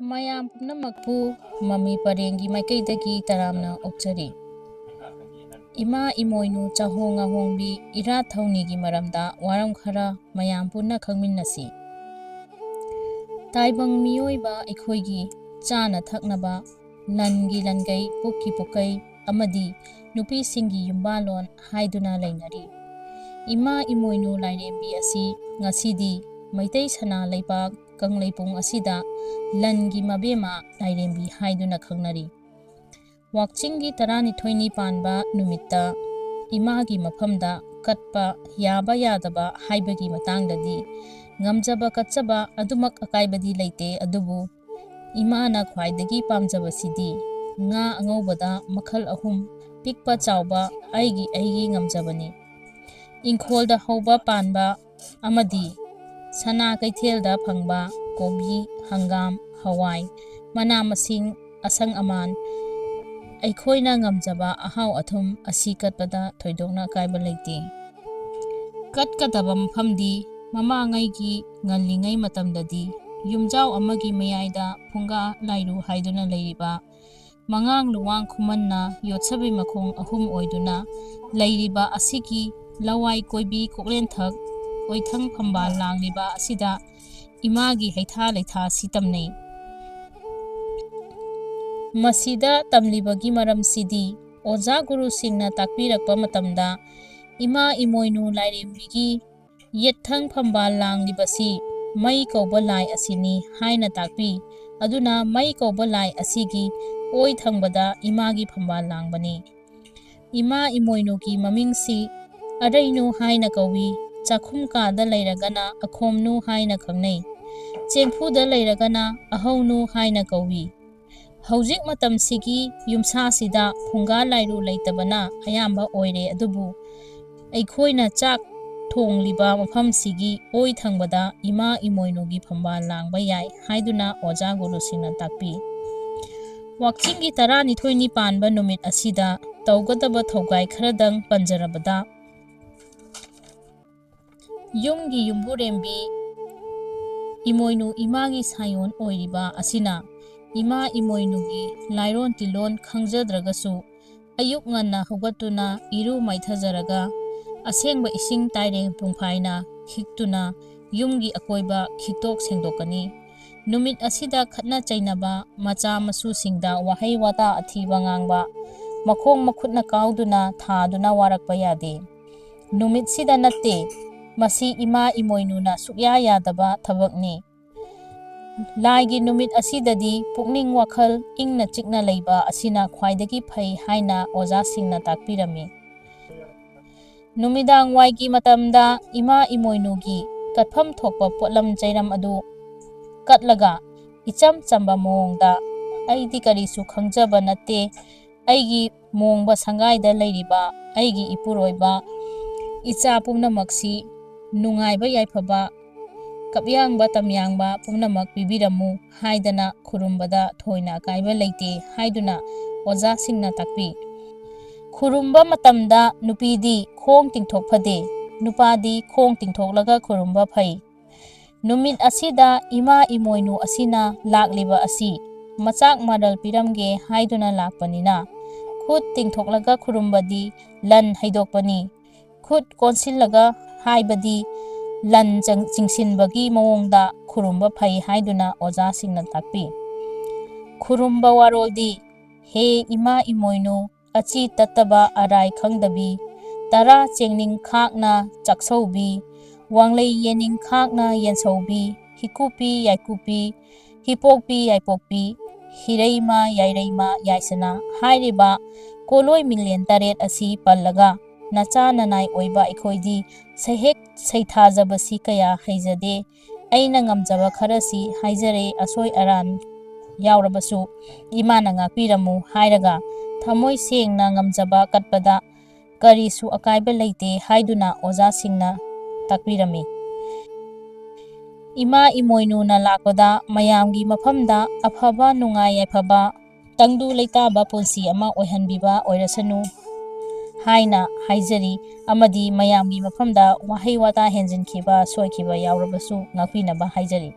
mayam pumnamakpu mami parengi maikaidagi Thouramna okchari. Ema Emoinu Erat Thouni gi maramda waram khara mayam punna khangminnasi. Taibang miyoiba aikhoigi chana thaknaba langi langai pukki pukai amadi nupi singi yumbalon haiduna lainari. Ema Emoinu lairembi asi ngasidi maitai sana leibak kangleipung asida langi mabema lairembi haiduna khangnari. Wakchingi tarani thoini panba numitta imagi maphamda katpa yaba yadaba haibagi matangdadi ngamjaba katjaba adumak akaibadi leite adubu imana khwaidagi pamjabasidi nga angobada makhal ahum pikpa chawba aigi ngamjabani. Inkholda hauba panba amadi sana kaithelda phangba kobi hangam hawai mana masing asang aman aikhoina ngamjaba ahau athum asi katpada thoidokna kaiba leite. Katkadaba maphamdi mamangaigi ngallingai matamdadi yumjau amagi mayaida phunga lairu haiduna leiriba mangang luwang khumanna yotsabi makhong ahum oiduna leiriba asigi lawai koibi koklenthak oithang phamba langliba asida imagi haitha leitha sitamnei. Masida tamlibagi maram sidi oja guru singna takpirakpa matamda Ema Emoinu lairembigi yethang phamba langlibasi mai kauba lai asini haina takpi aduna mai kauba lai asigi oi thangbada imagi phamba langbani. Ema Emoinugi mamingsi arainu haina kawi chakhumkada leiragana akhomnu haina khangnei chengphuda leiragana ahaunu haina kawi. Haujik matamsigi yumsasida phunga lairu leitabana ayamba oire adubu aikhoina chak thongliba maphamsigi oi thangbada Ema Emoinugi phamba langba yai haiduna oja guru singna takpi. Wakchingi tarani thoini panba numit asida Tougadaba Thougai kharadang panjarabada yumgi yumburembi Emoinu imagi sayon oiriba asina Ema Emoinugi lairon tilon khangjadragasu ayuk nganna hugatuna iru maithajaraga asengba ising taireng pungphaina khiktuna yumgi akoiba khitok sengdokani. Numit asida khatna chainaba macha masu singda wahai wata athiba ngangba makhong makhutna kauduna thaduna warakpa yade. Numit sida natte masi Ema Emoinuna sukya yadaba thabakni. Laigi numit asidadi pukning wakhal ingna chikna leiba asina khwaidagi phai haina oja singna takpirami. Numidang waigi matamda Ema Emoinugi katpham thokpa potlam chairam adu katlaga icham chamba mongda aidi karisu khangjaba natte aigi mongba sangaida leiriba aigi ipuroiba icha pumnamaksi nungaiba yaiphaba kabyangba tamyangba pumnamak bibiramu haidana khurumbada thoina kaiba leite haiduna oja singna takpi. Khurumba matamda nupidi khong tingthok phade nupadi khong tingthoklaga khurumba phai. Numit asida Ema Emoinu asina lakliba asi machak madal piramge haiduna lakpanina khut tingthoklaga khurumbadi lan haidokpani khut konsillaga haibadi lan chingsinbagi mawongda khurumba phai haiduna oja singna takpi. Khurumba waroldi he Ema Emoinu achi tattaba arai khangdabi tara chengning khakna chaksaubi wanglei yening khakna yensaubi hikupi yaikupi hipokpi yaipokpi hireima yaireima yaisana hairiba koloi minglen taret asi pallaga nacha nanai oiba ikhoidi sahek saithajabasi kaya haijade aina ngamjaba kharasi haijare asoi aran yaurabasu imana ngakpiramu hairaga thamoi sengna ngamjaba katpada karisu akaiba leite haiduna oja singna takpirami. Ema Emoinu na lakpada mayamgi maphamda aphaba nungai yaiphaba tangdu leitaba punshi ama oinahbiyu oirasanu haina haijari amadi mayamgi maphamda wahai wata henjinkiba soikiba yaurabasu ngakpinaba haijari.